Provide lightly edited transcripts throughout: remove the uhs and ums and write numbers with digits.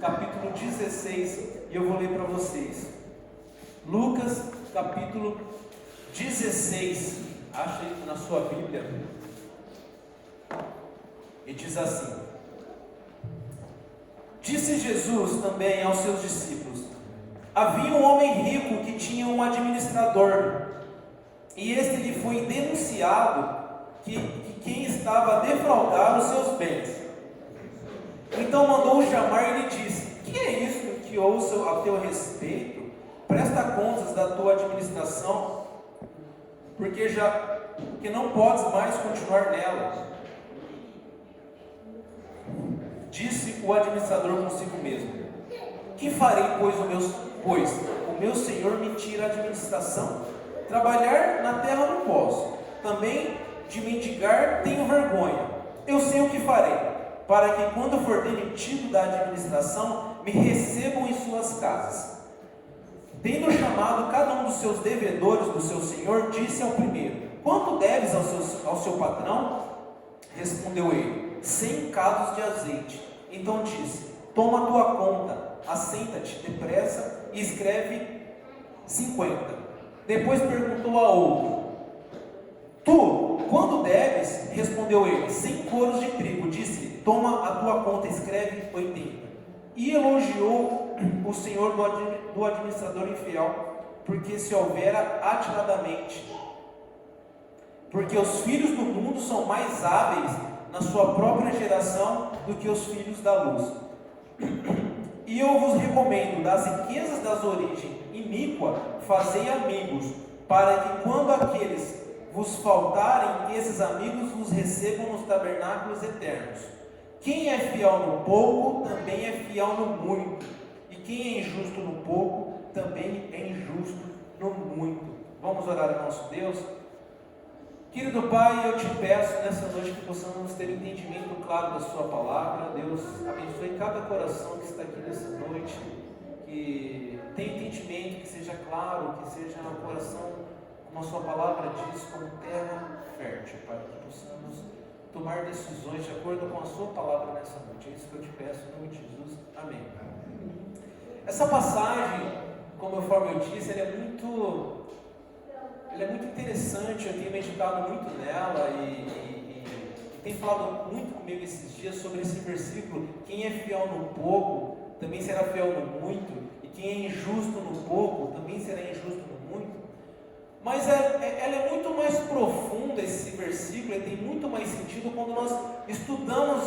capítulo 16, e eu vou ler para vocês. Lucas, capítulo 16, acha aí na sua Bíblia, e diz assim: Disse Jesus também aos seus discípulos: havia um homem rico que tinha um administrador, e este lhe foi denunciado que quem estava a defraudar os seus bens. Então mandou-o chamar e lhe disse: que é isso que ouço a teu respeito? Presta contas da tua administração, porque não podes mais continuar nela. Disse o administrador consigo mesmo: que farei, pois o meu senhor me tira a administração? Trabalhar na terra não posso, também de mendigar tenho vergonha. Eu sei o que farei, para que quando for demitido da administração, me recebam em suas casas. Tendo chamado cada um dos seus devedores do seu senhor, disse ao primeiro: quanto deves ao seu patrão? Respondeu ele: 100 cados de azeite. Então disse: toma a tua conta, assenta-te depressa e escreve 50. Depois perguntou a outro: tu, quando deves? Respondeu ele: 100 coros de trigo. Disse: toma a tua conta, escreve 80. E elogiou o senhor do administrador infiel, porque se houvera atinadamente. Porque os filhos do mundo são mais hábeis na sua própria geração do que os filhos da luz. E eu vos recomendo, das riquezas das origens iníqua, fazei amigos, para que quando aqueles vos faltarem, esses amigos vos recebam nos tabernáculos eternos. Quem é fiel no pouco, também é fiel no muito. E quem é injusto no pouco, também é injusto no muito. Vamos orar ao nosso Deus? Querido Pai, eu te peço nessa noite que possamos ter entendimento claro da sua palavra. Deus, abençoe cada coração que está aqui nessa noite, que tenha entendimento, que seja claro, que seja um coração, como a sua palavra diz, como terra fértil, para que possamos tomar decisões de acordo com a sua palavra nessa noite. É isso que eu te peço, em nome de Jesus. Amém. Essa passagem, conforme eu disse, ela é muito interessante. Eu tenho meditado muito nela e tem falado muito comigo esses dias sobre esse versículo: quem é fiel no pouco, também será fiel no muito, e quem é injusto no pouco, também será injusto no muito. Mas ela é muito mais profunda, esse versículo, ele tem muito mais sentido quando nós estudamos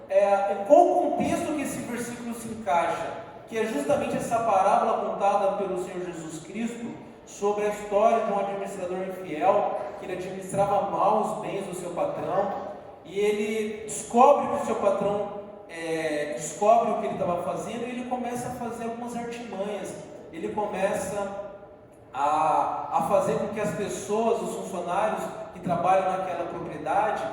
em qual contexto que esse versículo se encaixa, que é justamente essa parábola contada pelo Senhor Jesus Cristo sobre a história de um administrador infiel, que ele administrava mal os bens do seu patrão, e ele descobre que o seu patrão descobre o que ele estava fazendo, e ele começa a fazer algumas artimanhas. Ele começa a fazer com que as pessoas, os funcionários que trabalham naquela propriedade,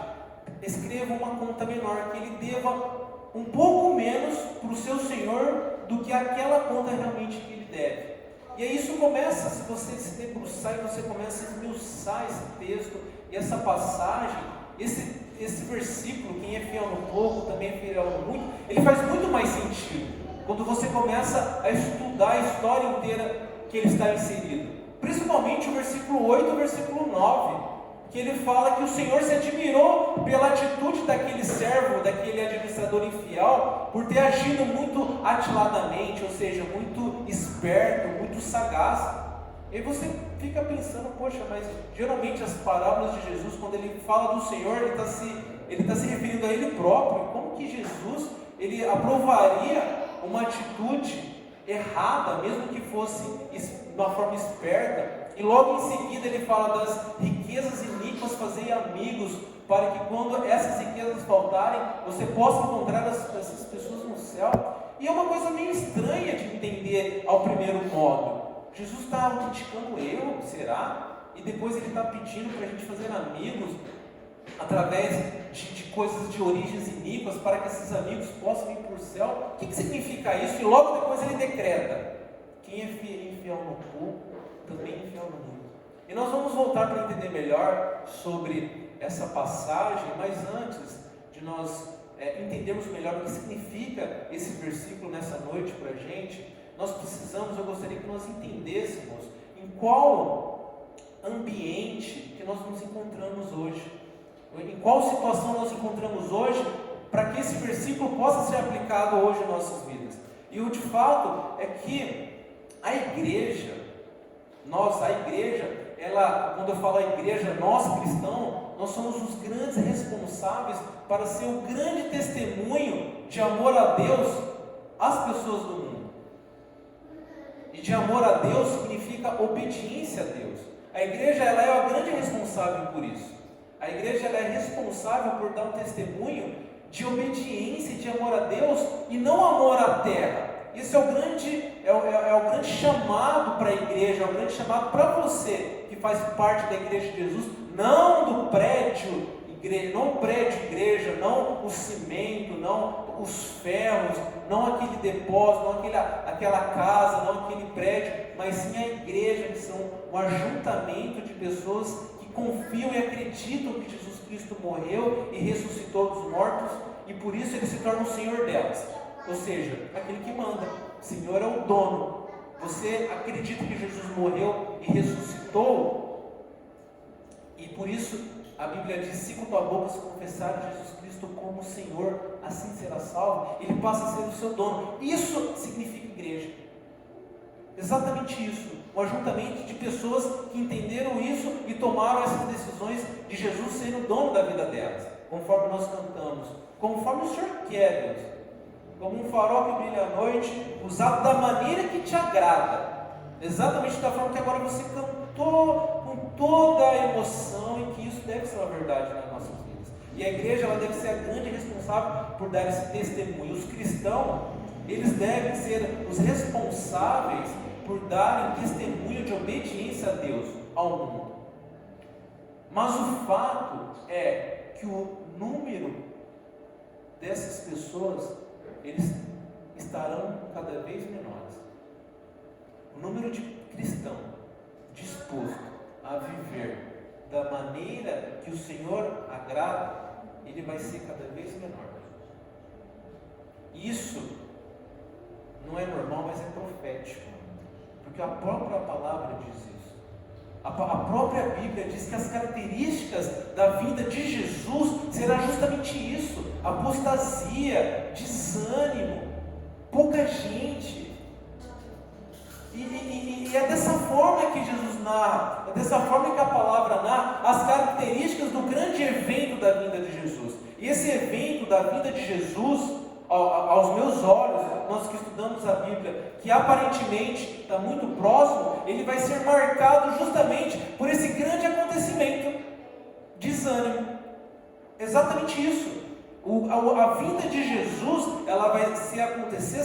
escrevam uma conta menor, que ele deva um pouco menos para o seu senhor do que aquela conta realmente que ele deve. E aí isso começa, se você se debruçar e você começa a esmiuçar esse texto e essa passagem, esse versículo, quem é fiel no pouco, também é fiel no muito, ele faz muito mais sentido quando você começa a estudar a história inteira que ele está inserido. Principalmente o versículo 8 e o versículo 9, que ele fala que o Senhor se admirou pela atitude daquele servo, daquele administrador infiel, por ter agido muito atiladamente, ou seja, muito esperto, muito sagaz. E você fica pensando: poxa, mas geralmente as parábolas de Jesus, quando ele fala do Senhor, ele está se referindo a ele próprio. Como que Jesus ele aprovaria uma atitude errada, mesmo que fosse de uma forma esperta? E logo em seguida ele fala das riquezas iníquas, fazei amigos, para que quando essas riquezas faltarem, você possa encontrar essas pessoas no céu. E é uma coisa meio estranha de entender ao primeiro modo. Jesus está criticando eu, será? E depois ele está pedindo para a gente fazer amigos através de coisas de origens iníquas, para que esses amigos possam ir para o céu. O que significa isso? E logo depois ele decreta: quem é fiel no pouco, também é fiel no muito. E nós vamos voltar para entender melhor sobre essa passagem, mas antes de nós entendermos melhor o que significa esse versículo nessa noite para a gente, eu gostaria que nós entendêssemos em qual ambiente que nós nos encontramos hoje, em qual situação nós nos encontramos hoje, para que esse versículo possa ser aplicado hoje em nossas vidas. E o de fato é que a igreja, quando eu falo a igreja, nós cristãos, nós somos os grandes responsáveis para ser o grande testemunho de amor a Deus às pessoas do mundo. E de amor a Deus significa obediência a Deus. A igreja ela é a grande responsável por isso. A igreja ela é responsável por dar um testemunho de obediência e de amor a Deus e não amor à terra. Isso é o grande chamado para a igreja, é o grande chamado para você que faz parte da igreja de Jesus, não do prédio igreja, não o prédio igreja, não o cimento, não os ferros, não aquele depósito, não aquela casa, não aquele prédio, mas sim a igreja, que são um ajuntamento de pessoas que confiam e acreditam que Jesus Cristo morreu e ressuscitou dos mortos, e por isso ele se torna o Senhor delas, ou seja, aquele que manda. O Senhor é o dono. Você acredita que Jesus morreu e ressuscitou, e por isso a Bíblia diz: se com tua boca se confessar Jesus Cristo como Senhor, assim será salvo. Ele passa a ser o seu dono. Isso significa igreja. Exatamente isso. Um ajuntamento de pessoas que entenderam isso e tomaram essas decisões de Jesus ser o dono da vida delas, conforme nós cantamos, conforme o Senhor quer, Deus. Como um farol que brilha à noite, usado da maneira que te agrada, exatamente da forma que agora você cantou, com toda a emoção, e que isso deve ser uma verdade nas nossas vidas. E a igreja ela deve ser a grande responsável por dar esse testemunho. Os cristãos, eles devem ser os responsáveis por darem testemunho de obediência a Deus ao mundo. Mas o fato é que o número dessas pessoas, eles estarão cada vez menores. O número de cristãos disposto a viver da maneira que o Senhor agrada, ele vai ser cada vez menor. Isso não é normal, mas é profético, porque a própria palavra diz isso. A própria Bíblia diz que as características da vinda de Jesus será justamente isso: apostasia, desânimo, pouca gente. E é dessa forma que Jesus narra, é dessa forma que a palavra narra as características do grande evento da vinda de Jesus. E esse evento da vinda de Jesus, aos meus olhos, nós que estudamos a Bíblia, que aparentemente está muito próximo, ele vai ser marcado justamente por esse grande acontecimento: desânimo. Exatamente isso. A vinda de Jesus, ela vai se acontecer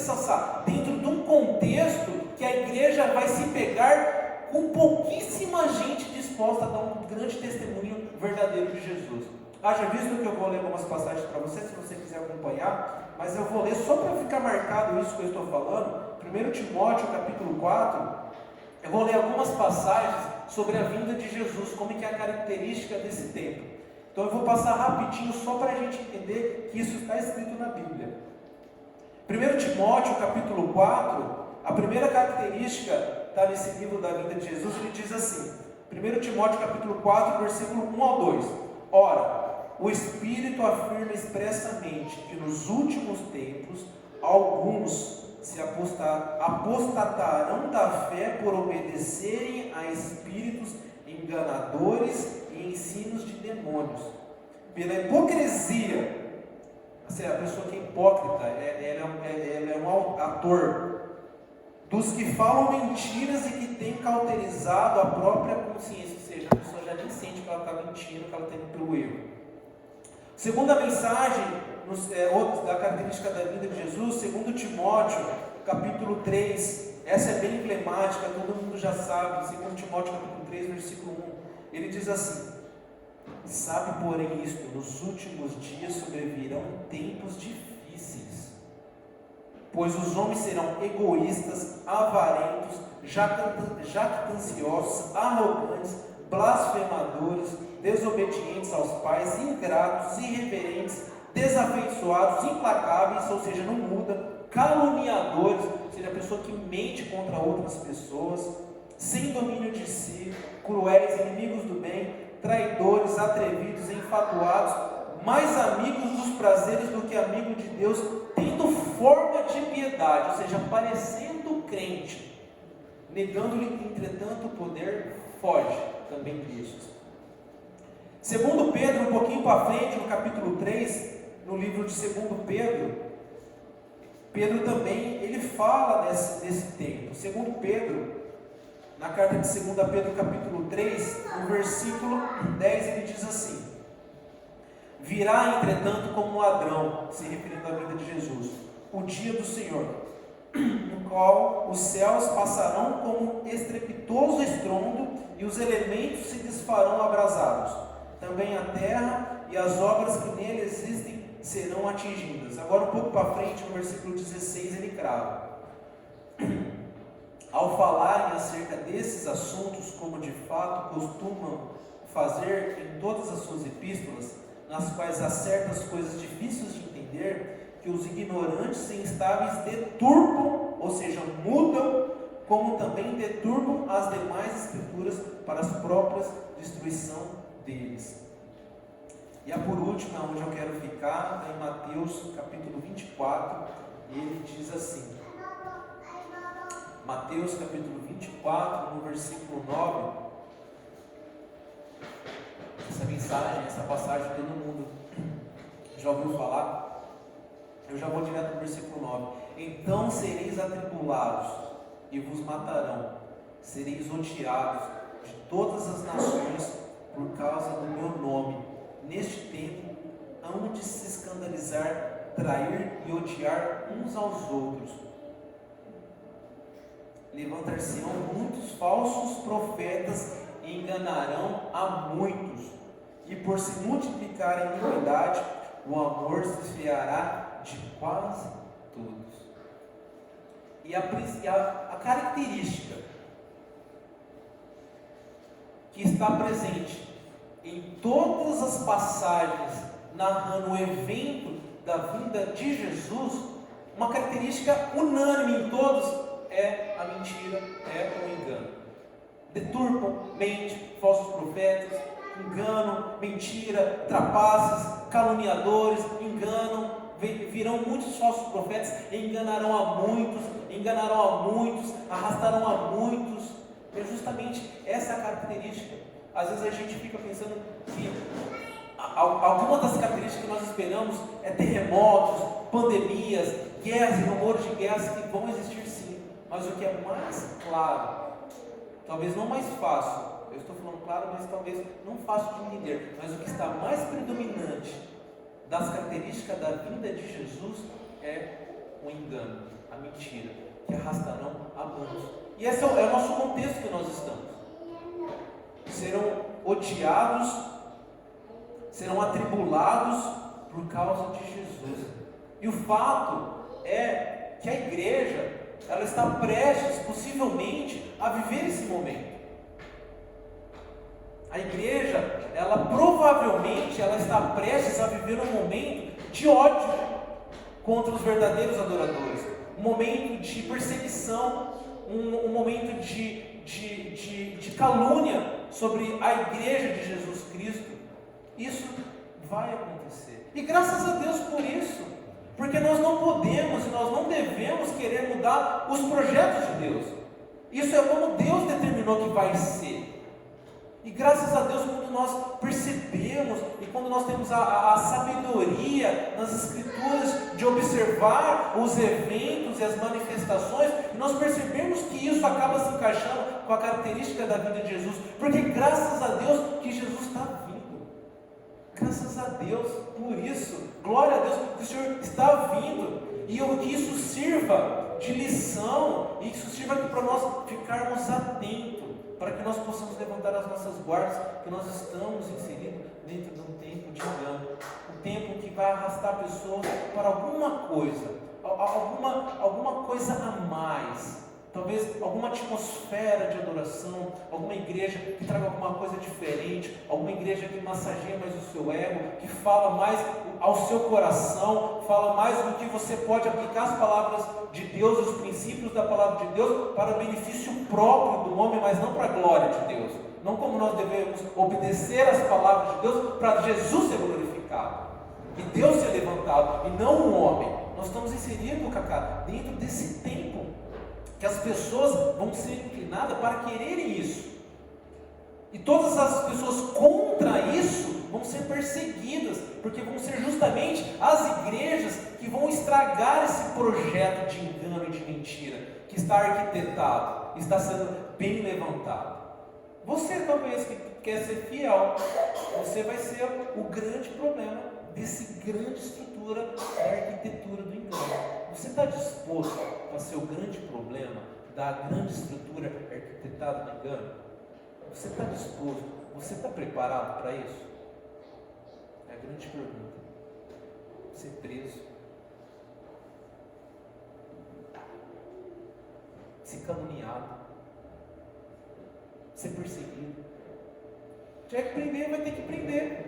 dentro de um contexto que a igreja vai se pegar com pouquíssima gente disposta a dar um grande testemunho verdadeiro de Jesus. Haja visto que eu vou ler algumas passagens para você, se você quiser acompanhar, mas eu vou ler só para ficar marcado isso que eu estou falando. 1 Timóteo capítulo 4, eu vou ler algumas passagens sobre a vinda de Jesus, como que é a característica desse tempo. Então eu vou passar rapidinho só para a gente entender que isso está escrito na Bíblia. 1 Timóteo capítulo 4, a primeira característica está nesse livro da vinda de Jesus. Ele diz assim, 1 Timóteo capítulo 4, versículo 1 ao 2: Ora, o Espírito afirma expressamente que nos últimos tempos alguns se apostatarão da fé por obedecerem a espíritos enganadores e ensinos de demônios. Pela hipocrisia, assim, a pessoa que é hipócrita, ela é um ator dos que falam mentiras e que tem cauterizado a própria consciência, ou seja, a pessoa já nem sente que ela está mentindo, que ela está indo pelo erro. Segunda mensagem da característica da vida de Jesus, 2 Timóteo capítulo 3, essa é bem emblemática, todo mundo já sabe, 2 Timóteo capítulo 3, versículo 1, ele diz assim: sabe, porém, isto, nos últimos dias sobrevirão tempos difíceis, pois os homens serão egoístas, avarentos, jactanciosos, arrogantes, blasfemadores, desobedientes aos pais, ingratos, irreverentes, desafeiçoados, implacáveis, ou seja, não muda, caluniadores, ou seja, a pessoa que mente contra outras pessoas, sem domínio de si, cruéis, inimigos do bem, traidores, atrevidos, enfatuados, mais amigos dos prazeres do que amigo de Deus, tendo forma de piedade, ou seja, parecendo crente, negando-lhe, entretanto, o poder, foge também disso. Segundo Pedro, um pouquinho para frente, no capítulo 3, no livro de segundo Pedro também, ele fala desse tempo. Segundo Pedro, na carta de 2 Pedro, capítulo 3, no versículo 10, ele diz assim: virá, entretanto, como um ladrão, se referindo à vida de Jesus, o dia do Senhor, no qual os céus passarão como estrepitoso estrondo, e os elementos se desfarão abrasados. Também a terra e as obras que nele existem serão atingidas. Agora um pouco para frente, no versículo 16, ele crava: ao falarem acerca desses assuntos, como de fato costumam fazer em todas as suas epístolas, nas quais há certas coisas difíceis de entender, que os ignorantes e instáveis deturpam, ou seja, mudam, como também deturpam as demais escrituras para as próprias destruição deles. E a por último, onde eu quero ficar, é em Mateus capítulo 24, ele diz assim, Mateus capítulo 24, no versículo 9, essa mensagem, essa passagem todo mundo já ouviu falar, eu já vou direto no versículo 9. Então sereis atribulados e vos matarão, sereis odiados de todas as nações por causa do meu nome. Neste tempo hão de se escandalizar, trair e odiar uns aos outros. Levantar-se-ão muitos falsos profetas e enganarão a muitos. E por se multiplicar a iniquidade, o amor se esfriará de quase todos. E a característica que está presente em todas as passagens narrando o evento da vinda de Jesus, uma característica unânime em todos é a mentira, é o engano. Deturpam, mente, falsos profetas, enganam, mentira, trapaças, caluniadores, enganam, virão muitos falsos profetas e enganarão a muitos, arrastarão a muitos. É justamente essa característica. Às vezes a gente fica pensando que alguma das características que nós esperamos é terremotos, pandemias, guerras e rumores de guerras que vão existir sim. Mas o que é mais claro, talvez não mais fácil, eu estou falando claro, mas talvez não fácil de entender, mas o que está mais predominante das características da vinda de Jesus é o engano, a mentira, que arrastarão a muitos. E esse é o nosso contexto que nós estamos. Serão odiados, serão atribulados por causa de Jesus. E o fato é que a igreja, ela está prestes, possivelmente, a viver esse momento. A igreja, ela provavelmente, ela está prestes a viver um momento de ódio contra os verdadeiros adoradores, um momento de perseguição, um momento de calúnia sobre a igreja de Jesus Cristo. Isso vai acontecer. E graças a Deus por isso. Porque nós não podemos e nós não devemos querer mudar os projetos de Deus. Isso é como Deus determinou que vai ser. E graças a Deus, quando nós percebemos e quando nós temos a sabedoria nas Escrituras de observar os eventos e as manifestações, e nós percebemos que isso acaba se encaixando com a característica da vida de Jesus, porque graças a Deus que Jesus está vindo. Graças a Deus por isso, glória a Deus que o Senhor está vindo, e que isso sirva de lição, e que isso sirva para nós ficarmos atentos, para que nós possamos levantar as nossas guardas, que nós estamos inseridos dentro de um tempo de engano, um tempo que vai arrastar pessoas para alguma coisa a mais, talvez alguma atmosfera de adoração, alguma igreja que traga alguma coisa diferente, alguma igreja que massageia mais o seu ego, que fala mais ao seu coração, fala mais do que você pode aplicar as palavras de Deus, os princípios da palavra de Deus, para o benefício próprio do homem, mas não para a glória de Deus. Não como nós devemos obedecer às palavras de Deus para Jesus ser glorificado, e Deus ser levantado, e não o homem. Nós estamos inseridos, Cacá, dentro desse tempo, que as pessoas vão ser inclinadas para quererem isso. E todas as pessoas contra isso vão ser perseguidas, porque vão ser justamente as igrejas que vão estragar esse projeto de engano e de mentira, que está arquitetado, está sendo bem levantado. Você talvez que quer ser fiel, você vai ser o grande problema desse grande estrutura da arquitetura do engano. Você está disposto a ser o grande problema da grande estrutura arquitetada do engano? Você está disposto? Você está preparado para isso? É a grande pergunta. Ser preso, ser caluniado, ser perseguido. Tiver que prender, vai ter que prender.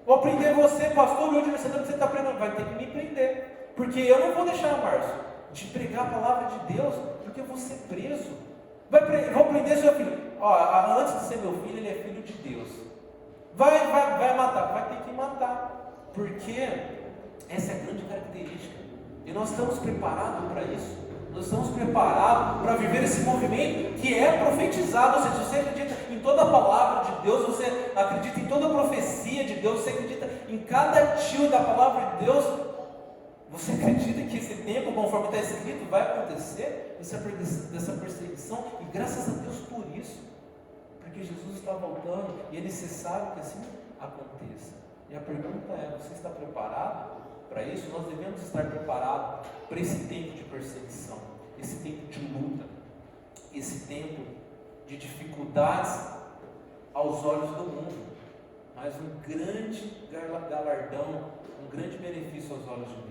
Vou prender você, pastor, onde você está prendendo? Vai ter que me prender. Porque eu não vou deixar, Márcio, de pregar a palavra de Deus, porque eu vou ser preso. Vou prender seu filho. Antes de ser meu filho, ele é filho de Deus. Vai matar, vai ter que matar. Porque essa é a grande característica. E nós estamos preparados para isso. Nós estamos preparados para viver esse movimento que é profetizado. Ou seja, você acredita em toda a palavra de Deus, você acredita em toda a profecia de Deus, você acredita em cada tio da palavra de Deus. Você acredita que esse tempo, conforme está escrito, vai acontecer? Dessa perseguição? E graças a Deus por isso. Porque Jesus está voltando e é necessário que assim aconteça. E a pergunta é, você está preparado para isso? Nós devemos estar preparados para esse tempo de perseguição, esse tempo de luta, esse tempo de dificuldades aos olhos do mundo, mas um grande galardão, um grande benefício aos olhos de Deus.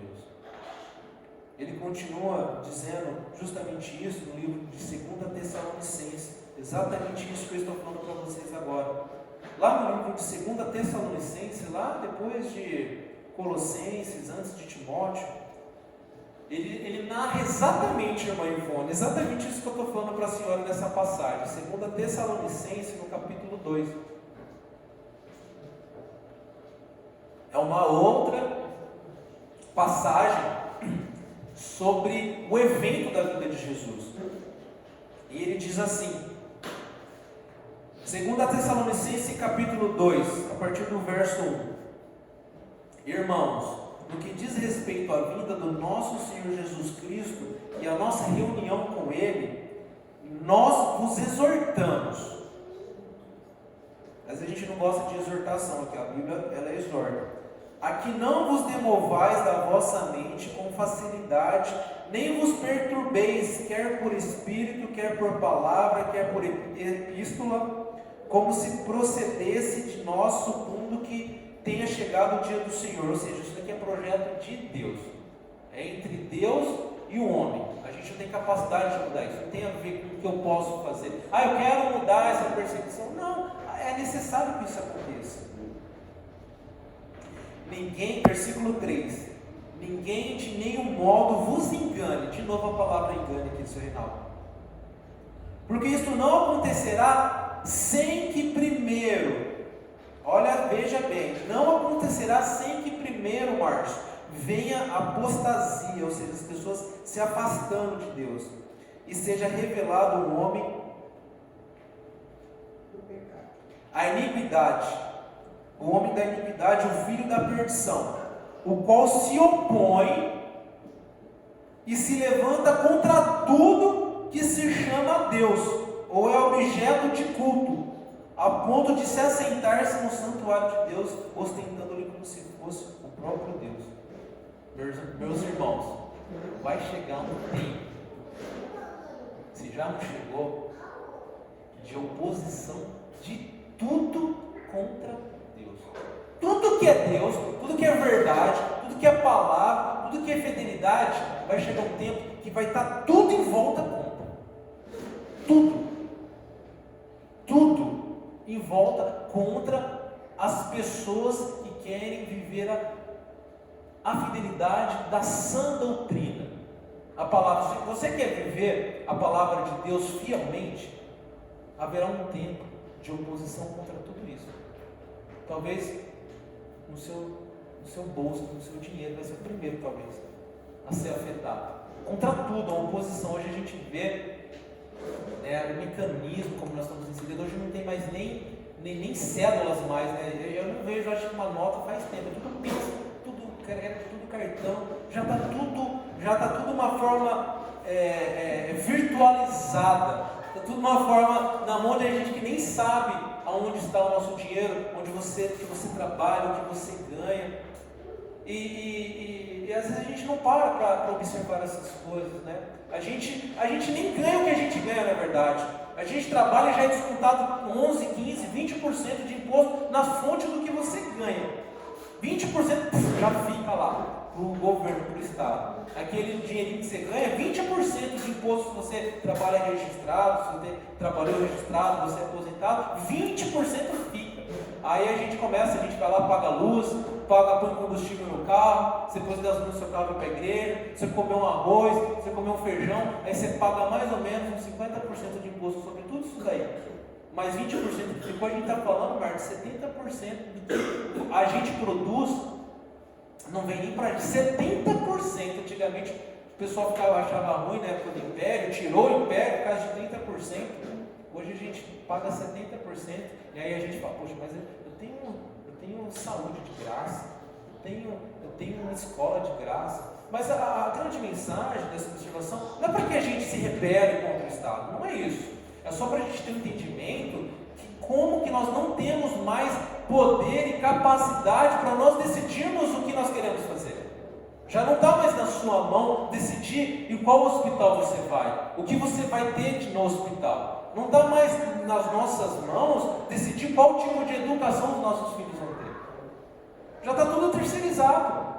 Ele continua dizendo justamente isso no livro de 2 Tessalonicenses, exatamente isso que eu estou falando para vocês agora. Lá no livro de 2 Tessalonicenses, lá depois de Colossenses, antes de Timóteo, ele narra exatamente, irmã Ivone, exatamente isso que eu estou falando para a senhora nessa passagem, 2 Tessalonicenses, no capítulo 2. É uma outra passagem sobre o evento da vida de Jesus. E ele diz assim, 2 Tessalonicenses capítulo 2, a partir do verso 1: Irmãos, no que diz respeito à vinda do nosso Senhor Jesus Cristo e à nossa reunião com Ele, nós vos exortamos. Mas a gente não gosta de exortação, porque a Bíblia ela exorta. A que não vos demovais da vossa mente com facilidade, nem vos perturbeis, quer por espírito, quer por palavra, quer por epístola, como se procedesse de nós, supondo que tenha chegado o dia do Senhor. Ou seja, isso daqui é projeto de Deus, é entre Deus e o homem. A gente não tem capacidade de mudar isso, não tem a ver com o que eu posso fazer. Eu quero mudar essa perseguição. Não, é necessário que isso aconteça. Ninguém, versículo 3, ninguém de nenhum modo vos engane. De novo a palavra engane aqui do seu Reinaldo. Porque isso não acontecerá sem que primeiro, olha, veja bem, não acontecerá sem que primeiro, Márcio, venha a apostasia, ou seja, as pessoas se afastando de Deus, e seja revelado o homem a iniquidade. O homem da iniquidade, o filho da perdição, o qual se opõe e se levanta contra tudo que se chama Deus, ou é objeto de culto, a ponto de se assentar-se no santuário de Deus, ostentando-lhe como se fosse o próprio Deus. Meus irmãos, vai chegar um tempo, se já não chegou, de oposição de tudo contra Deus. Tudo que é Deus, tudo que é verdade, tudo que é palavra, tudo que é fidelidade, vai chegar um tempo que vai estar tudo em volta contra. Tudo em volta contra as pessoas que querem viver a fidelidade da sã doutrina. A palavra, se você quer viver a palavra de Deus fielmente, haverá um tempo de oposição contra tudo isso. Talvez no seu bolso, no seu dinheiro, vai ser o primeiro, talvez, a ser afetado. Contra tudo, a oposição. Hoje a gente vê o mecanismo, como nós estamos inseridos. Hoje não tem mais nem cédulas mais, né? Eu não vejo, acho que uma nota faz tempo. É tudo Pix, tudo crédito, tudo cartão. Já está tudo uma forma virtualizada. Está tudo uma forma na mão de gente que nem sabe aonde está o nosso dinheiro, onde você trabalha, o que você ganha. E às vezes a gente não para observar essas coisas, né? A gente nem ganha o que a gente ganha, na verdade. A gente trabalha e já é descontado 11, 15, 20% de imposto na fonte do que você ganha. 20% já fica lá para o governo, para o Estado. Aquele dinheirinho que você ganha, 20% de imposto se você trabalha registrado, se você trabalhou registrado, você é aposentado, 20% fica. Aí a gente vai lá, paga luz, põe combustível no carro, você pôs gasolina no seu carro para a igreja, você comeu um arroz, você comeu um feijão, aí você paga mais ou menos uns 50% de imposto sobre tudo isso daí. Mas 20% que ficou, a gente está falando, Marcos, 70% do que a gente produz não vem nem para 70%. Antigamente o pessoal achava ruim na época do Império, tirou o Império por causa de 30%. Hoje a gente paga 70%, e aí a gente fala, poxa, mas eu tenho saúde de graça, eu tenho uma escola de graça. Mas a grande mensagem dessa observação não é para que a gente se rebele contra o Estado, não é isso. É só para a gente ter um entendimento que como que nós não temos mais poder e capacidade para nós decidirmos o que nós queremos fazer. Já não está mais na sua mão decidir em qual hospital você vai, o que você vai ter no hospital. Não está mais nas nossas mãos decidir qual tipo de educação os nossos filhos vão ter. Já está tudo terceirizado.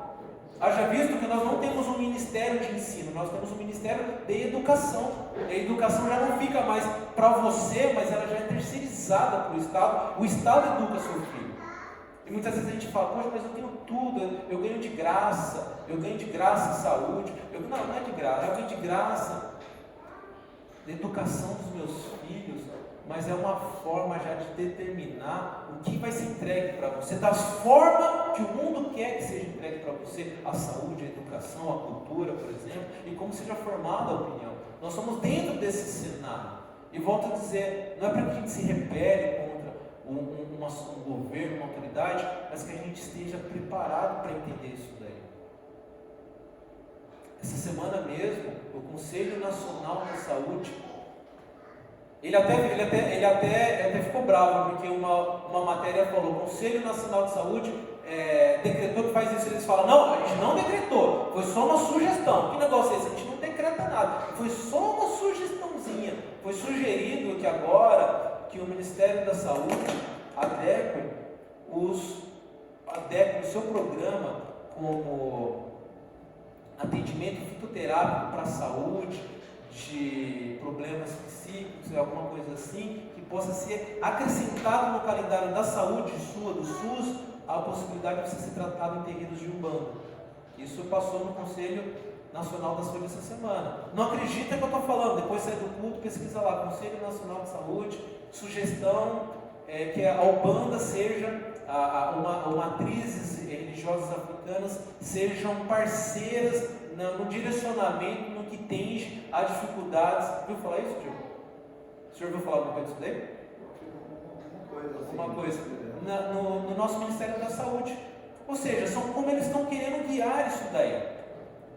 Haja visto que nós não temos um ministério de ensino, nós temos um ministério de educação. E a educação já não fica mais para você, mas ela já é terceirizada para o Estado. O Estado educa seu filho. E muitas vezes a gente fala, poxa, mas eu tenho tudo, eu ganho de graça, saúde. Não é de graça, eu ganho de graça da educação dos meus filhos, mas é uma forma já de determinar o que vai ser entregue para você, da forma que o mundo quer que seja entregue para você, a saúde, a educação, a cultura, por exemplo, e como seja formada a opinião. Nós somos dentro desse cenário. E volto a dizer, não é para que a gente se rebele contra um governo, uma autoridade, mas que a gente esteja preparado para entender isso daí. Essa semana mesmo, o Conselho Nacional da Saúde, ele até ficou bravo, porque uma matéria falou, o Conselho Nacional de Saúde decretou que faz isso. Eles falam, não, a gente não decretou, foi só uma sugestão. Que negócio é esse? A gente não decreta nada, foi só uma sugestãozinha. Foi sugerido que agora, que o Ministério da Saúde adeque o seu programa como atendimento fitoterápico para a saúde, de problemas psíquicos, alguma coisa assim, que possa ser acrescentado no calendário da saúde sua, do SUS, a possibilidade de você ser tratado em terreiros de Umbanda. Isso passou no Conselho Nacional da Saúde essa semana. Não acredita que eu estou falando, depois sai do culto, pesquisa lá, Conselho Nacional de Saúde, sugestão que a Umbanda seja, matrizes religiosas africanas sejam parceiras no direcionamento, no que tende a dificuldades. Viu falar isso, tio? O senhor ouviu falar alguma coisa disso daí? Alguma coisa. No nosso Ministério da Saúde. Ou seja, são como eles estão querendo guiar isso daí.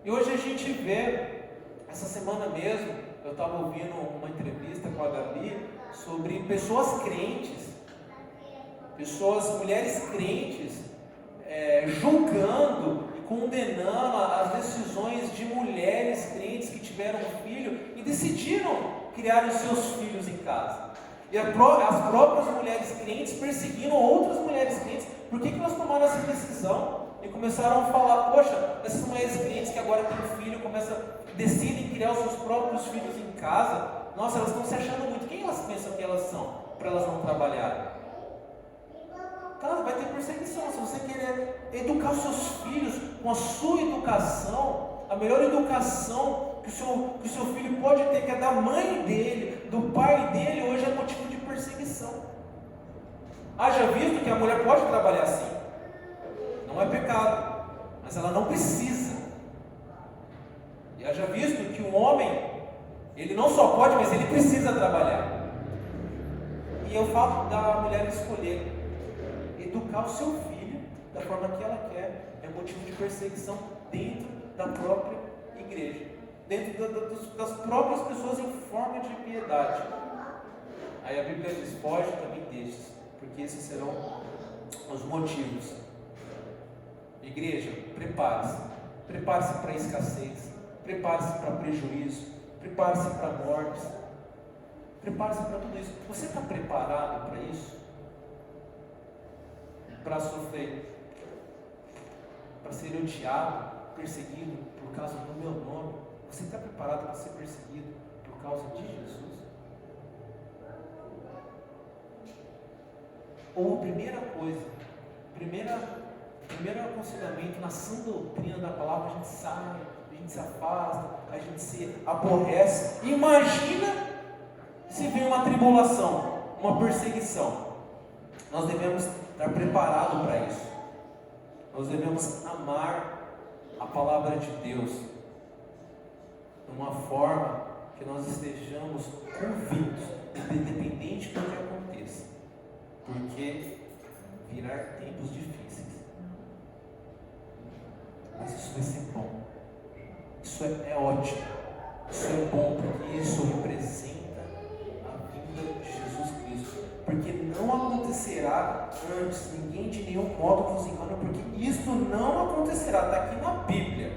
E hoje a gente vê, essa semana mesmo, eu estava ouvindo uma entrevista com a Gabi sobre pessoas crentes, mulheres crentes, julgando e condenando as decisões de mulheres crentes que tiveram um filho e decidiram criar os seus filhos em casa. E as próprias mulheres crentes perseguiram outras mulheres crentes. Por que elas tomaram essa decisão? E começaram a falar, poxa, essas mulheres crentes que agora têm filho, decidem criar os seus próprios filhos em casa. Nossa, elas estão se achando muito. Quem elas pensam que elas são, para elas não trabalharem? Tá, vai ter perseguição. Se você querer educar os seus filhos com a sua educação, a melhor educação que o seu filho pode ter, que é da mãe dele, do pai dele, hoje é motivo de perseguição. Haja visto que a mulher pode trabalhar assim. Não é pecado, mas ela não precisa. E haja visto que o homem, ele não só pode, mas ele precisa trabalhar. E eu falo da mulher escolher educar o seu filho da forma que ela quer, é motivo de perseguição dentro da própria igreja, dentro das próprias pessoas em forma de piedade. Aí a Bíblia diz: foge também destes, porque esses serão os motivos. Igreja, prepare-se para a escassez, prepare-se para prejuízo, prepare-se para mortes, prepare-se para tudo isso. Você está preparado para isso? Para sofrer, para ser odiado, perseguido por causa do meu nome? Você está preparado para ser perseguido por causa de Jesus? Ou a primeira coisa, primeiro aconselhamento, na sã doutrina da palavra, a gente sai, a gente se afasta, a gente se aborrece. Imagina se vem uma tribulação, uma perseguição. Nós devemos estar preparados para isso. Nós devemos amar a palavra de Deus de uma forma que nós estejamos convictos, independente do que aconteça, porque virá tempos difíceis. Mas isso vai ser bom. Isso é ótimo. Isso é bom, porque isso representa a vinda de Jesus Cristo. Porque não acontecerá antes, ninguém de nenhum modo vos engana, porque isto não acontecerá. Está aqui na Bíblia,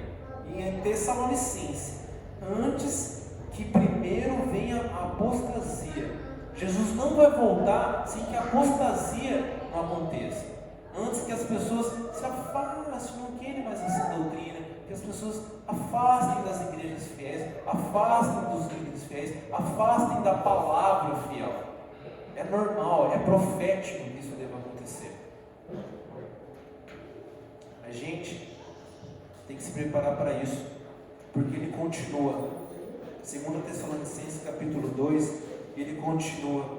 em Tessalonicenses, antes que primeiro venha a apostasia. Jesus não vai voltar sem que a apostasia não aconteça. Antes que as pessoas se afastem, não querem mais essa doutrina, que as pessoas afastem das igrejas fiéis, afastem dos líderes fiéis, afastem da palavra fiel. É normal, é profético que isso deva acontecer. A gente tem que se preparar para isso, porque ele continua. 2 Tessalonicenses capítulo 2, ele continua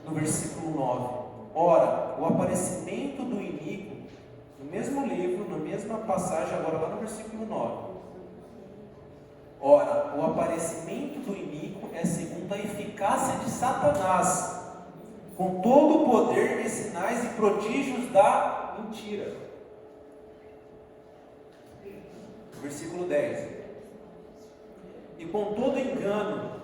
no versículo 9. Ora, o aparecimento do iníquo, no mesmo livro, na mesma passagem, agora lá no versículo 9. Ora, o aparecimento do iníquo é segundo a eficácia de Satanás, com todo o poder de sinais e prodígios da mentira. Versículo 10. E com todo engano,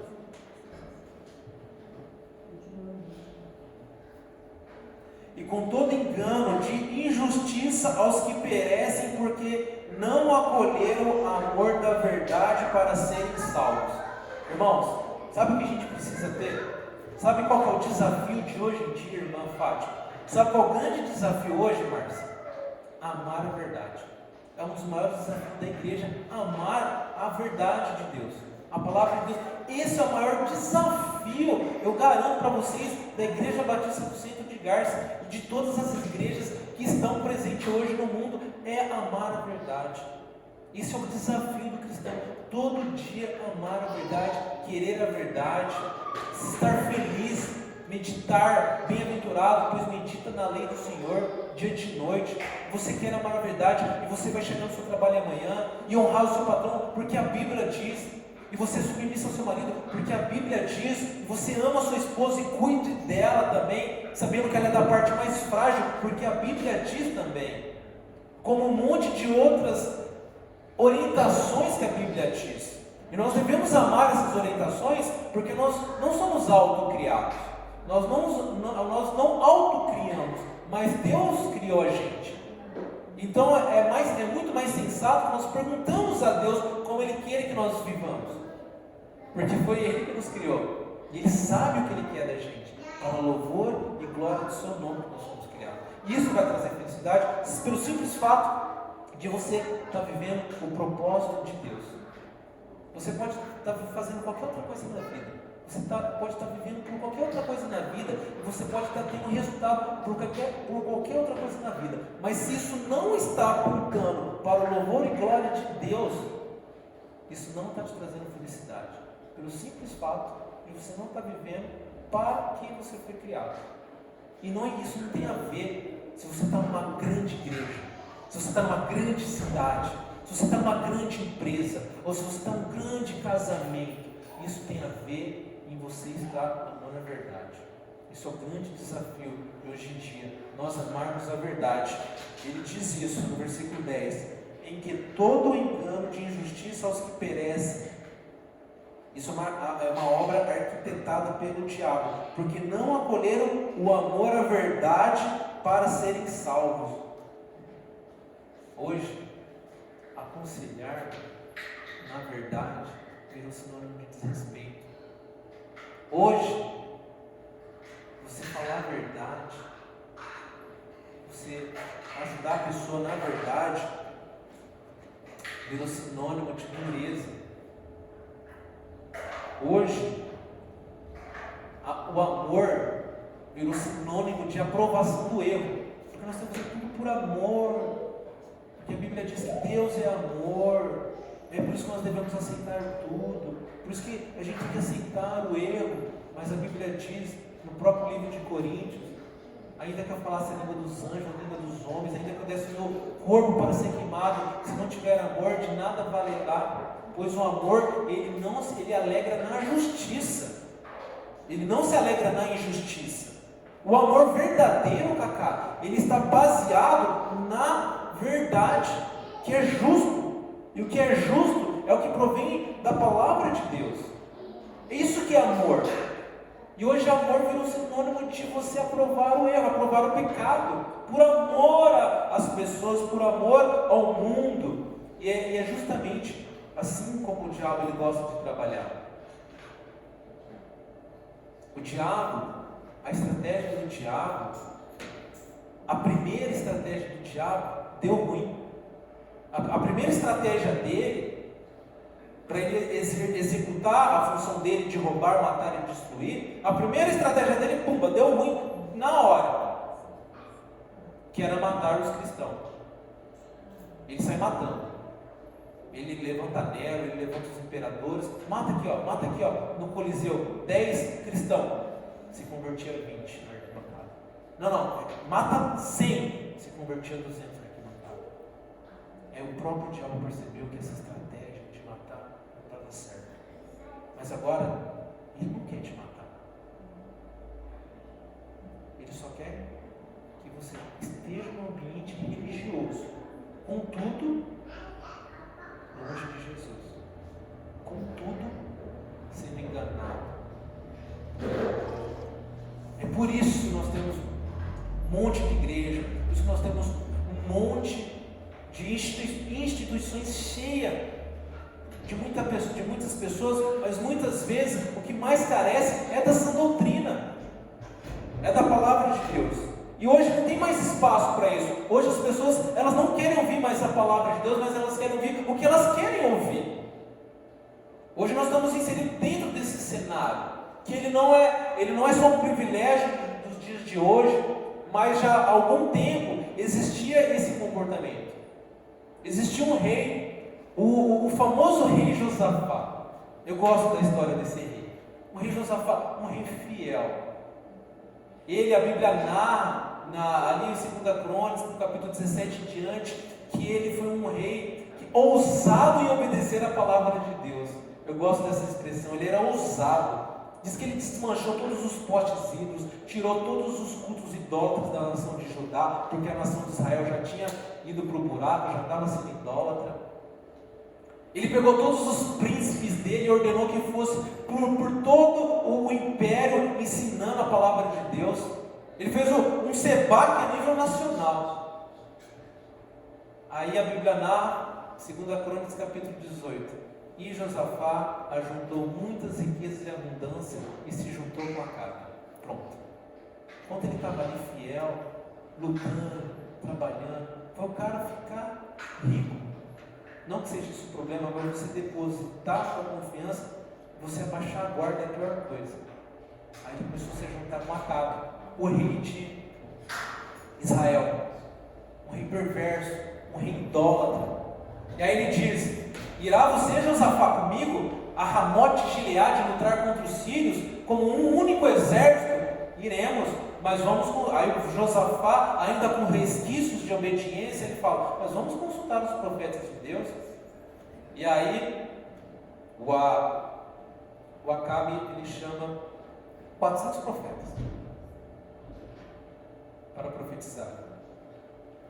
de injustiça aos que perecem, porque não acolheram o amor da verdade para serem salvos. Irmãos, sabe o que a gente precisa ter? Sabe qual que é o desafio de hoje em dia, irmã Fátima? Sabe qual é o grande desafio hoje, Márcia? Amar a verdade. É um dos maiores desafios da igreja, amar a verdade de Deus, a palavra de Deus. Esse é o maior desafio, eu garanto para vocês, da Igreja Batista do Centro de Garça e de todas as igrejas que estão presentes hoje no mundo, é amar a verdade. Esse é o desafio do cristão, todo dia amar a verdade, querer a verdade, estar feliz, meditar, bem-aventurado, pois medita na lei do Senhor dia e noite. Você quer amar a verdade e você vai chegar no seu trabalho amanhã e honrar o seu patrão, porque a Bíblia diz. E você submissa ao seu marido, porque a Bíblia diz. Você ama a sua esposa e cuide dela também, sabendo que ela é da parte mais frágil, porque a Bíblia diz também. Como um monte de outras orientações que a Bíblia diz. E nós devemos amar essas orientações, porque nós não somos autocriados. Nós não autocriamos, mas Deus criou a gente. Então é muito mais sensato que nós perguntamos a Deus como Ele quer que nós vivamos. Porque foi Ele que nos criou. E Ele sabe o que Ele quer da gente. Para louvor e glória do seu nome que nós somos criados. E isso vai trazer felicidade pelo simples fato de você estar vivendo o propósito de Deus. Você pode estar fazendo qualquer outra coisa na vida, Você pode estar vivendo por qualquer outra coisa na vida, e você pode estar tendo resultado por qualquer outra coisa na vida. Mas se isso não está apontando para o louvor e glória de Deus, isso não está te trazendo felicidade. Pelo simples fato de você não estar vivendo para que você foi criado. E isso não tem a ver se você está numa grande igreja, se você está numa grande cidade, se você está numa grande empresa, ou se você está num grande casamento. Isso tem a ver em você estar amando a verdade. Isso é o grande desafio de hoje em dia, nós amarmos a verdade. Ele diz isso no versículo 10: em que todo o engano de injustiça aos que perecem. Isso é uma obra arquitetada pelo diabo, porque não acolheram o amor à verdade para serem salvos. Hoje, aconselhar na verdade virou sinônimo de desrespeito. Hoje, você falar a verdade, você ajudar a pessoa na verdade, virou sinônimo de dureza. Hoje, o amor virou sinônimo de aprovação do erro, porque nós temos que fazer tudo por amor, porque a Bíblia diz que Deus é amor. É por isso que nós devemos aceitar tudo, por isso que a gente tem que aceitar o erro. Mas a Bíblia diz no próprio livro de Coríntios: ainda que eu falasse a língua dos anjos, a língua dos homens, ainda que eu desse o meu corpo para ser queimado, se não tiver amor, de nada valerá. Pois o amor, ele alegra na justiça, ele não se alegra na injustiça. O amor verdadeiro, Cacá, ele está baseado na verdade, que é justo. E o que é justo é o que provém da palavra de Deus. É isso que é amor. E hoje amor virou sinônimo de você aprovar o erro, aprovar o pecado, por amor às pessoas, por amor ao mundo. E é justamente assim como o diabo ele gosta de trabalhar. O diabo, a estratégia do diabo, a primeira estratégia do diabo deu ruim. A primeira estratégia dele, para ele executar a função dele de roubar, matar e destruir, a primeira estratégia dele, pumba, deu ruim na hora, que era matar os cristãos. Ele sai matando. Ele levanta Nero, ele levanta os imperadores, mata aqui, ó, no Coliseu, 10 cristãos, se convertia a 20 na arquibancada. Não, mata 100, se convertia a 200 na arquibancada. O próprio diabo percebeu que essa estratégia de matar não estava certa. Mas agora, ele não quer te matar. Ele só quer que você esteja num ambiente religioso, contudo, longe de Jesus, contudo, sendo enganado. É por isso que nós temos um monte de igreja, por isso que nós temos um monte de instituições cheias de muitas pessoas, mas muitas vezes o que mais carece é da sã doutrina, é da palavra de Deus. E hoje não tem mais espaço para isso. Hoje as pessoas, elas não querem ouvir mais a palavra de Deus, mas elas querem ouvir o que elas querem ouvir. Hoje nós estamos inseridos dentro desse cenário, que ele não é só um privilégio dos dias de hoje, mas já há algum tempo existia esse comportamento. Existia um rei, o famoso rei Josafá. Eu gosto da história desse rei. O rei Josafá, um rei fiel. Ele, a Bíblia narra, ali em 2 Crônicas, no capítulo 17 em diante, que ele foi um rei ousado em obedecer a palavra de Deus. Eu gosto dessa expressão, ele era ousado. Diz que ele desmanchou todos os postes ídolos, tirou todos os cultos idólatras da nação de Judá, porque a nação de Israel já tinha ido para o buraco, já estava sendo idólatra. Ele pegou todos os príncipes dele e ordenou que fosse por todo o império ensinando a palavra de Deus. Ele fez um sebaque a nível nacional. Aí a Bíblia narra, 2 Crônicas capítulo 18. E Josafá ajuntou muitas riquezas e abundância e se juntou com Acabe. Pronto. Enquanto ele estava ali fiel, lutando, trabalhando, para o cara ficar rico. Não que seja isso o problema, mas você depositar sua confiança, você abaixar a guarda é a pior coisa. Aí ele começou a se juntar com Acabe, o rei de Israel, um rei perverso, um rei idólatra. E aí ele diz: irá você, Josafá, comigo a Ramote Gileade lutar contra os sírios como um único exército? Iremos, mas vamos. Aí Josafá, ainda com resquícios de obediência, ele fala: mas vamos consultar os profetas de Deus. E aí o Acabe, ele chama 400 profetas para profetizar.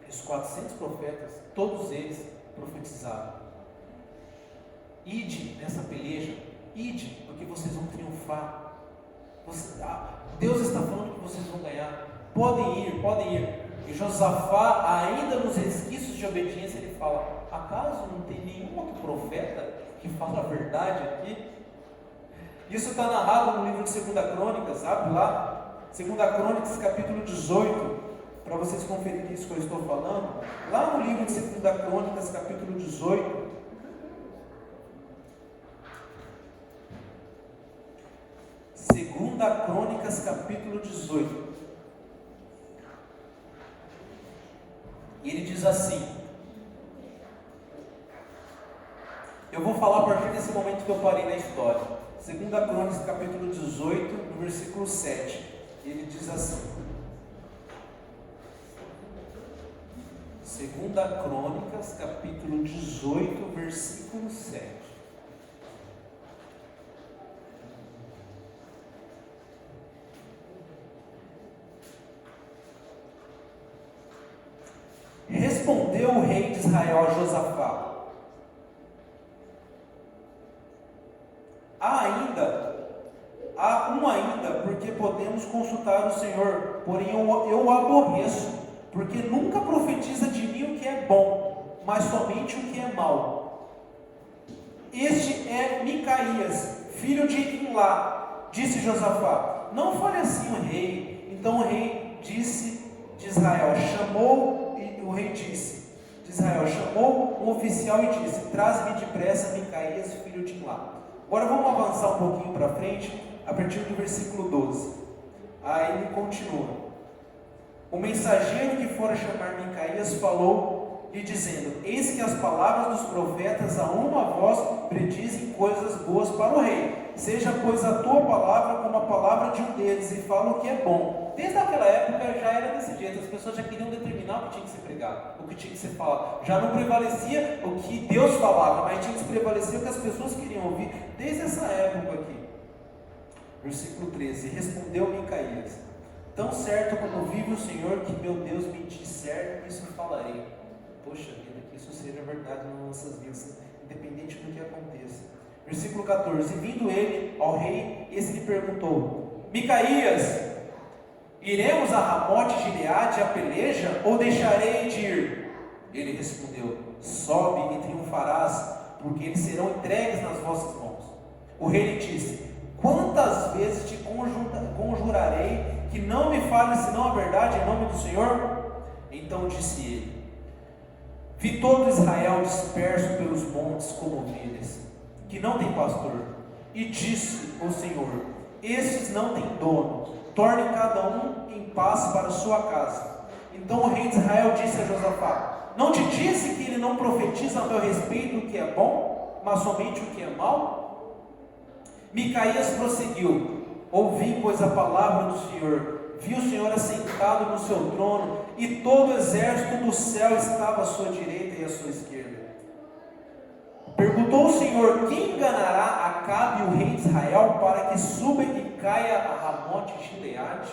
Os 400 profetas, todos eles profetizaram: ide nessa peleja, ide, porque vocês vão triunfar. Deus está falando que vocês vão ganhar. Podem ir, podem ir. E Josafá, ainda nos resquícios de obediência, ele fala: acaso não tem nenhum outro profeta que fala a verdade aqui? Isso está narrado no livro de 2 Crônicas, abre lá, 2 Crônicas capítulo 18, para vocês conferirem isso que eu estou falando. Lá no livro de 2 Crônicas capítulo 18, Segunda Crônicas capítulo 18, e ele diz assim, eu vou falar a partir desse momento que eu parei na história. 2 Crônicas capítulo 18, no versículo 7, ele diz assim, 2 Crônicas capítulo 18, versículo 7. Respondeu o rei de Israel a Josafá: há ainda, porque podemos consultar o Senhor, porém eu o aborreço, porque nunca profetiza de mim o que é bom, mas somente o que é mau. Este é Micaías, filho de Imlá. Disse Josafá: não fale assim o rei. Então o rei disse de Israel, chamou um oficial e disse: traze-me depressa Micaías, filho de Imlá. Agora vamos avançar um pouquinho para frente, a partir do versículo 12. Aí ele continua: o mensageiro que fora chamar Micaías falou, lhe dizendo: eis que as palavras dos profetas a uma voz predizem coisas boas para o rei. Seja, pois, a tua palavra como a palavra de um deles, e fala o que é bom. Desde aquela época já era desse jeito, as pessoas já queriam determinar o que tinha que ser pregado, o que tinha que ser falado. Já não prevalecia o que Deus falava, mas tinha que prevalecer o que as pessoas queriam ouvir, desde essa época aqui. Versículo 13: respondeu Micaías: tão certo como vive o Senhor, que meu Deus me disser, isso falarei. Poxa vida, que isso seja verdade nas nossas vidas, independente do que aconteça. Versículo 14: vindo ele ao rei, esse lhe perguntou: Micaías, iremos a Ramote Gileade a peleja, ou deixarei de ir? Ele respondeu: sobe e triunfarás, porque eles serão entregues nas vossas mãos. O rei lhe disse: quantas vezes te conjurarei que não me fales senão a verdade em nome do Senhor? Então disse ele: vi todo Israel disperso pelos montes como ovelhas, que não tem pastor. E disse o Senhor: estes não têm dono, torne cada um em paz para sua casa. Então o rei de Israel disse a Josafá: não te disse que ele não profetiza a meu respeito o que é bom, mas somente o que é mau? Micaías prosseguiu: ouvi, pois, a palavra do Senhor. Vi o Senhor assentado no seu trono, e todo o exército do céu estava à sua direita e à sua esquerda. Perguntou o Senhor: quem enganará Acabe, o rei de Israel, para que suba e caia a Ramote Gileade?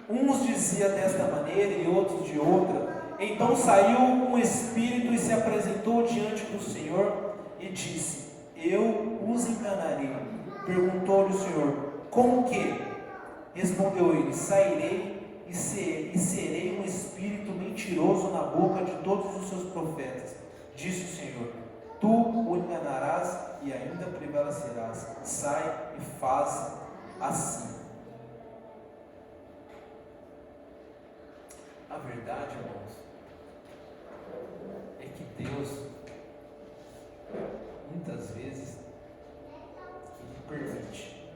Uns diziam desta maneira e outros de outra. Então saiu um espírito e se apresentou diante do Senhor e disse: eu os enganarei. Perguntou-lhe o Senhor: com que? Respondeu ele: sairei e serei um espírito mentiroso na boca de todos os seus profetas. Disse o Senhor: tu o enganarás e ainda prevalecerás. Sai e faz assim. A verdade, irmãos, é que Deus, muitas vezes, Ele permite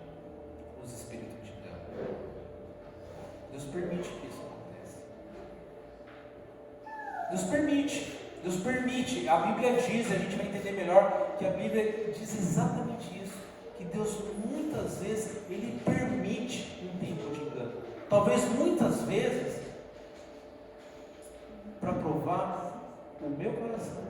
os espíritos de engano. Deus permite que isso aconteça. Deus permite. Deus permite. A Bíblia diz, a gente vai entender melhor, que a Bíblia diz exatamente isso. Que Deus muitas vezes, Ele permite um tempo de engano. Talvez muitas vezes, para provar o meu coração.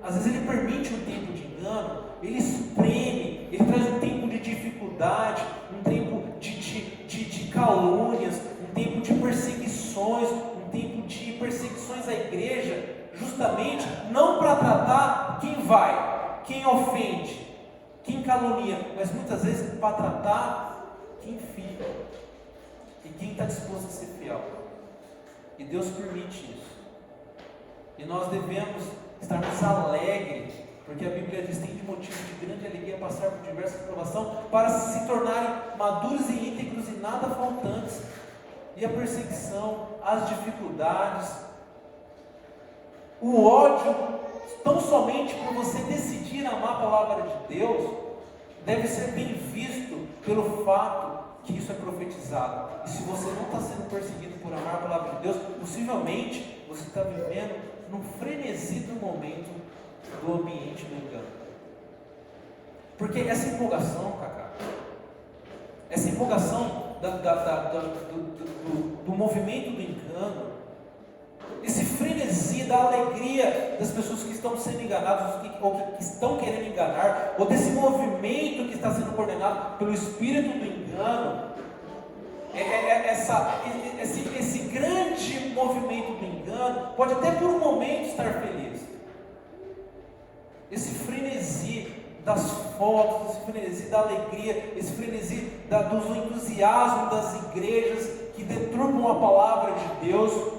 Às vezes Ele permite um tempo de engano, Ele espreme, Ele traz um tempo de dificuldade, um tempo de calúnias, um tempo de perseguições, um tempo de perseguições à igreja, justamente não para tratar quem vai, quem ofende, quem calunia, mas muitas vezes para tratar quem fica e quem está disposto a ser fiel. E Deus permite isso. E nós devemos estarmos alegres, porque a Bíblia diz: tem de motivo de grande alegria passar por diversas provações, para se tornarem maduros e íntegros e nada faltantes. E a perseguição, as dificuldades, o ódio, tão somente por você decidir amar a palavra de Deus, deve ser bem visto pelo fato que isso é profetizado. E se você não está sendo perseguido por amar a palavra de Deus, possivelmente você está vivendo no frenesi do momento do ambiente do engano. Porque essa empolgação, Cacá, essa empolgação do movimento do engano, esse frenesi da alegria das pessoas que estão sendo enganadas, ou que estão querendo enganar, ou desse movimento que está sendo coordenado pelo espírito do engano, esse grande movimento do engano pode até por um momento estar feliz. Esse frenesi das fotos, esse frenesi da alegria, esse frenesi do entusiasmo das igrejas que deturpam a palavra de Deus,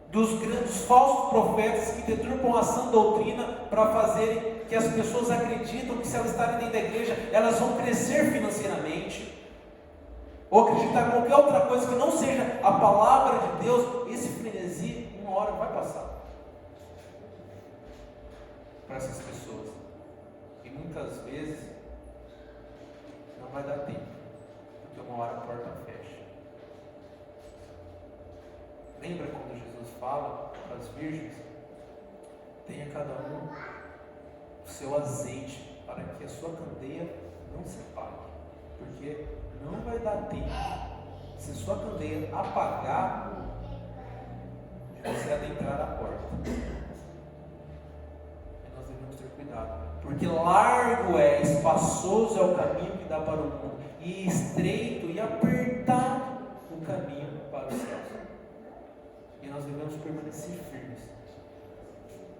dos grandes falsos profetas que deturpam a sã doutrina para fazerem que as pessoas acreditam que se elas estarem dentro da igreja, elas vão crescer financeiramente, ou acreditar em qualquer outra coisa que não seja a palavra de Deus. Esse frenesi, uma hora vai passar para essas pessoas, e muitas vezes não vai dar tempo, porque uma hora a porta fecha. Lembra quando Jesus fala para as virgens: tenha cada um o seu azeite, para que a sua candeia não se apague, porque não vai dar tempo, se a sua candeia apagar, de você adentrar a porta. E nós devemos ter cuidado, porque largo é, espaçoso é o caminho que dá para o mundo, e estreito e apertado o caminho para os céus. E nós devemos permanecer firmes.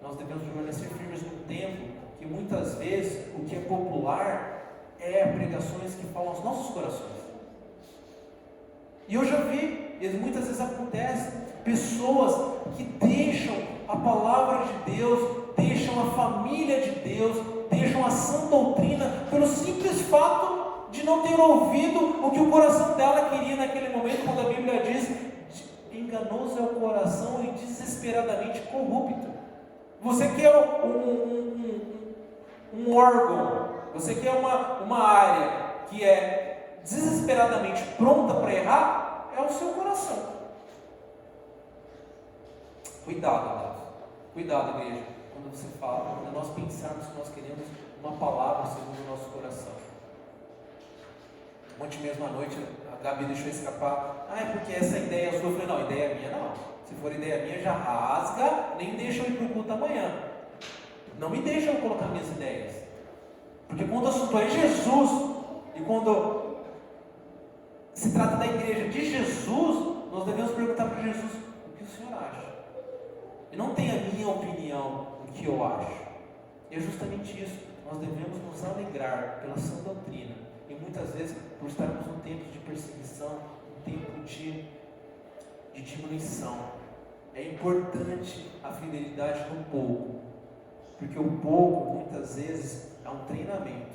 Nós devemos permanecer firmes num tempo que muitas vezes o que é popular é pregações que falam aos nossos corações. E eu já vi, e muitas vezes acontece, pessoas que deixam a palavra de Deus, deixam a família de Deus, deixam a sã doutrina, pelo simples fato de não ter ouvido o que o coração dela queria naquele momento, quando a Bíblia diz: enganoso é o coração e desesperadamente corrupto. Você quer um órgão, você quer uma área que é desesperadamente pronta para errar, é o seu coração. Cuidado, Deus. Cuidado, igreja, quando você fala, quando nós pensarmos que nós queremos uma palavra segundo o nosso coração. Ontem mesmo à noite, a Gabi deixou escapar: é porque essa ideia é sua. Eu falei: não, ideia é minha não. Se for ideia minha, já rasga, nem deixa eu ir para o culto amanhã. Não me deixa eu colocar minhas ideias. Porque quando o assunto é Jesus, e quando se trata da igreja de Jesus, nós devemos perguntar para Jesus: o que o Senhor acha? E não tem a minha opinião, o que eu acho. E é justamente isso. Nós devemos nos alegrar pela sã doutrina. E muitas vezes, por estarmos num tempo de perseguição, um tempo de diminuição, é importante a fidelidade no pouco, porque o pouco muitas vezes é um treinamento.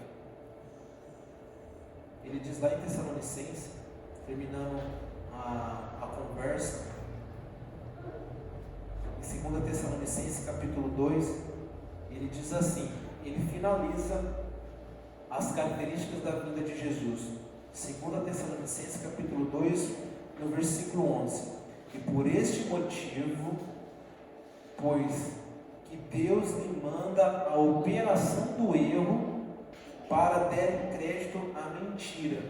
Ele diz lá em Tessalonicenses, terminando a conversa, em 2 Tessalonicenses capítulo 2, ele diz assim, ele finaliza as características da vida de Jesus. 2 Tessalonicenses capítulo 2, no versículo 11. E por este motivo, pois que Deus lhe manda a operação do erro para der crédito à mentira,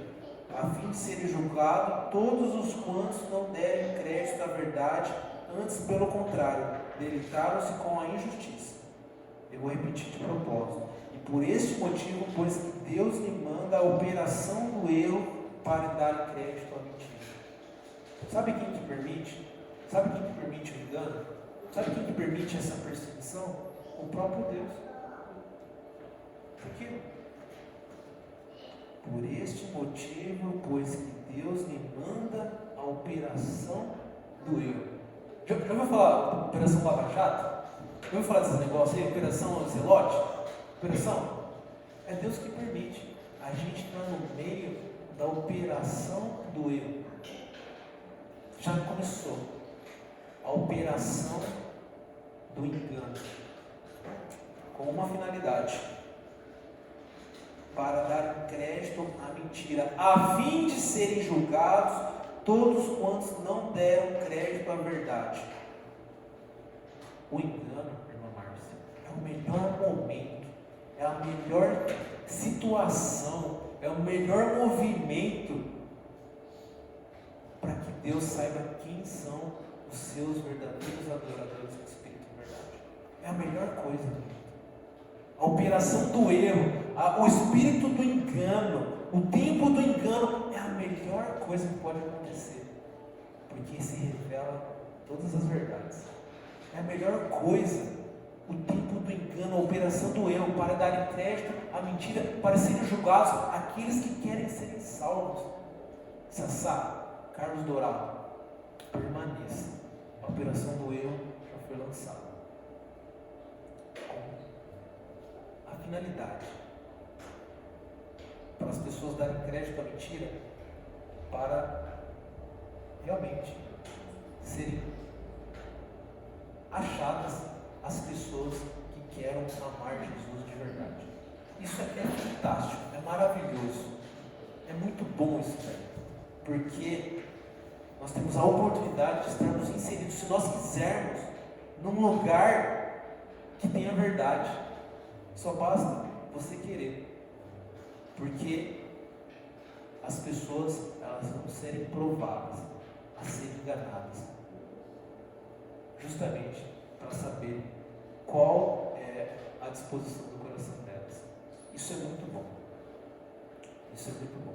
a fim de serem julgados todos os quantos não derem crédito à verdade, antes pelo contrário, deleitaram-se com a injustiça. Eu vou repetir de propósito. E por este motivo, pois que Deus lhe manda a operação do erro para dar crédito à mentira. Sabe quem que permite? Sabe quem que permite o engano? Sabe quem que permite essa perseguição? O próprio Deus. Por quê? Por este motivo, pois que Deus lhe manda a operação do erro. Já ouviu falar operação Lava Jato? Já ouviu falar desse negócio aí? Operação Zelote? Operação? É Deus que permite. A gente está no meio da operação do erro. Já começou a operação do engano, com uma finalidade: para dar crédito à mentira, a fim de serem julgados todos quantos não deram crédito à verdade. O engano, irmã Márcia, é o melhor momento, é a melhor situação, é o melhor movimento para que Deus saiba quem são os seus verdadeiros adoradores do Espírito e verdade. É a melhor coisa. A operação do erro, o espírito do engano, o tempo do engano é a melhor coisa que pode acontecer, porque se revela todas as verdades. É a melhor coisa, o tempo do engano, a operação do erro, para dar crédito à mentira, para serem julgados aqueles que querem serem salvos. Sassá, Carlos Dourado, permaneça. A operação do erro já foi lançada. A finalidade para as pessoas darem crédito à mentira, para realmente serem achadas as pessoas que querem amar Jesus de verdade. Isso é fantástico, é maravilhoso, é muito bom isso, porque nós temos a oportunidade de estarmos inseridos, se nós quisermos, num lugar que tenha verdade. Só basta você querer, porque as pessoas, elas vão serem provadas a serem enganadas, justamente para saber qual é a disposição do coração delas. Isso é muito bom. Isso é muito bom.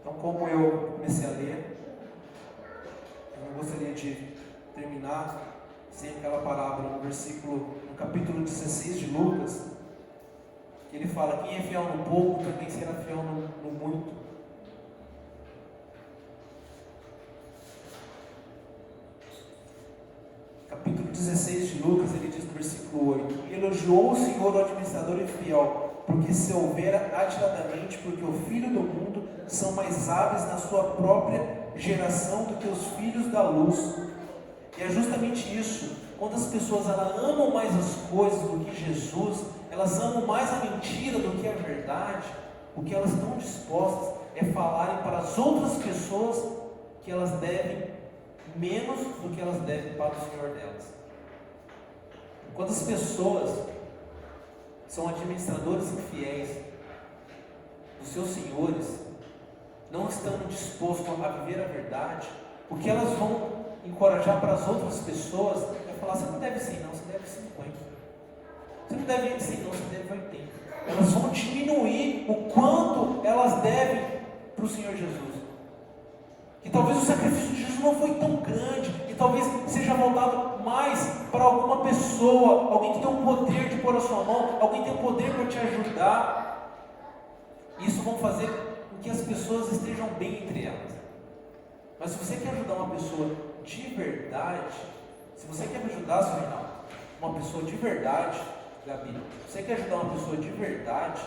Então, como eu comecei a ler, eu não gostaria de terminar sem aquela parábola no capítulo 16 de Lucas, que ele fala: quem é fiel no pouco também será fiel no muito. Capítulo 16 de Lucas, ele diz no versículo 8: e elogiou o Senhor o administrador infiel, porque se houvera atiradamente, porque o filho do mundo são mais hábeis na sua própria geração do que os filhos da luz. E é justamente isso, quando as pessoas elas amam mais as coisas do que Jesus, elas amam mais a mentira do que a verdade, o que elas estão dispostas é falarem para as outras pessoas que elas devem menos do que elas devem para o Senhor delas. Quando as pessoas são administradores infiéis dos seus senhores, não estão dispostos a viver a verdade, o que elas vão encorajar para as outras pessoas é falar: você não deve 100 não, você deve 50. Você não deve 100 não, você deve 80. Elas vão diminuir o quanto elas devem para o Senhor Jesus. Que talvez o sacrifício de Jesus não foi tão grande, e talvez seja voltado mais para alguma pessoa, alguém que tem o poder de pôr a sua mão, alguém que tem o poder para te ajudar. Isso vão fazer com que as pessoas estejam bem entre elas. Mas se você quer ajudar uma pessoa de verdade, se você quer me ajudar, seu Reinaldo, uma pessoa de verdade, Gabi, se você quer ajudar uma pessoa de verdade,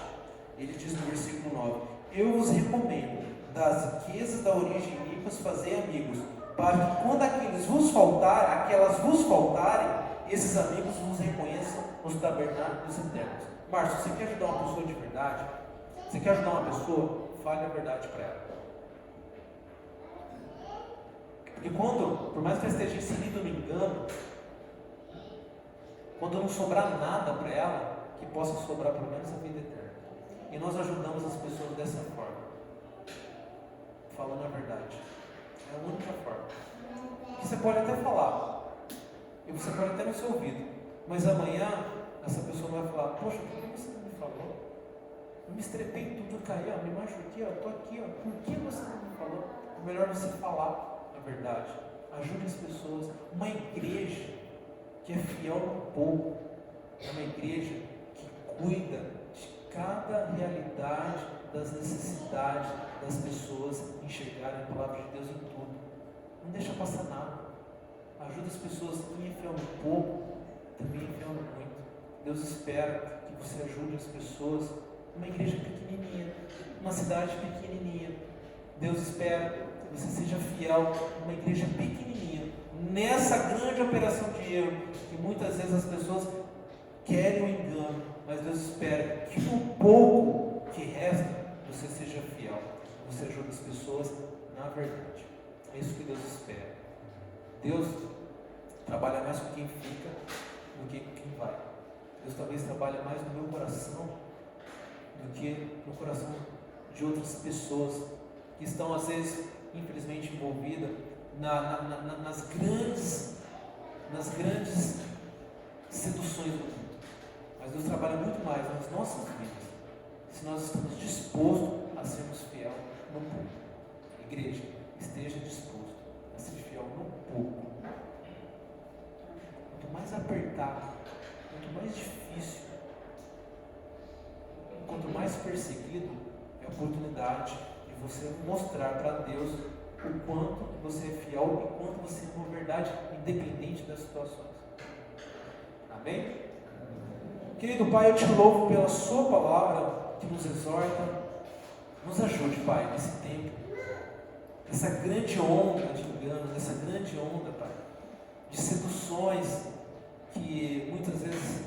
ele diz no versículo 9: eu vos recomendo, das riquezas da origem limpas, fazer amigos, para que quando aquelas vos faltarem, esses amigos vos reconheçam nos tabernáculos eternos. Márcio, você quer ajudar uma pessoa de verdade? Você quer ajudar uma pessoa? Fale a verdade para ela. Porque quando, por mais que ela esteja inserido no engano, quando não sobrar nada para ela, que possa sobrar pelo menos a vida eterna. E nós ajudamos as pessoas dessa forma, falando a verdade. É a única forma. Porque você pode até falar, e você pode até no seu ouvido, mas amanhã essa pessoa vai falar: poxa, por que você não me falou? Eu me estrepei tudo, caí, me machuquei, estou aqui, por que você não me falou? É melhor você falar a verdade. Ajude as pessoas. Uma igreja que é fiel no pouco é uma igreja que cuida de cada realidade, das necessidades das pessoas enxergarem a palavra de Deus em tudo. Não deixa passar nada. Ajuda as pessoas. Quem é fiel no pouco também é fiel no muito. Deus espera que você ajude as pessoas. Uma igreja pequenininha, uma cidade pequenininha. Deus espera que você seja fiel numa igreja pequenininha, nessa grande operação de erro, que muitas vezes as pessoas querem o engano, mas Deus espera que no pouco que resta, você seja fiel, você ajuda as pessoas na verdade. É isso que Deus espera. Deus trabalha mais com quem fica do que com quem vai. Deus talvez trabalhe mais no meu coração do que no coração de outras pessoas que estão às vezes, infelizmente, envolvidas nas grandes seduções do mundo. Mas Deus trabalha muito mais nas nossas vidas, se nós estamos dispostos a sermos fiel no pouco. Igreja, esteja disposto a ser fiel no pouco. Quanto mais apertado, quanto mais difícil, quanto mais perseguido, é a oportunidade de você mostrar para Deus o quanto você é fiel e o quanto você é uma verdade, independente das situações. Amém? Querido Pai, eu te louvo pela sua palavra que nos exorta. Nos ajude, Pai, nesse tempo, essa grande onda de enganos, essa grande onda, Pai, de seduções que muitas vezes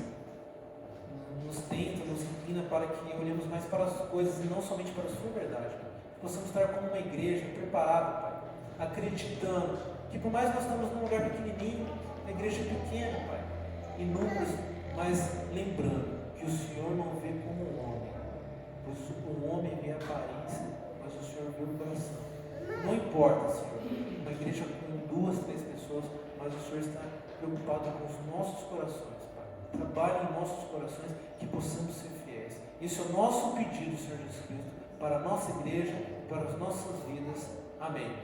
nos tenta, nos inclina para que olhemos mais para as coisas e não somente para a sua verdade. Que possamos estar como uma igreja preparada, Pai, acreditando que por mais que nós estamos num lugar pequenininho, a igreja é pequena, Pai, em números, mas lembrando que o Senhor não vê como um homem, pois o homem vê a aparência, mas o Senhor vê o coração. Não importa, Senhor, uma igreja com 2, 3 pessoas, mas o Senhor está preocupado com os nossos corações, Pai. Trabalhe em nossos corações, que possamos ser fiéis. Esse é o nosso pedido, Senhor Jesus Cristo, para a nossa igreja e para as nossas vidas. Amém.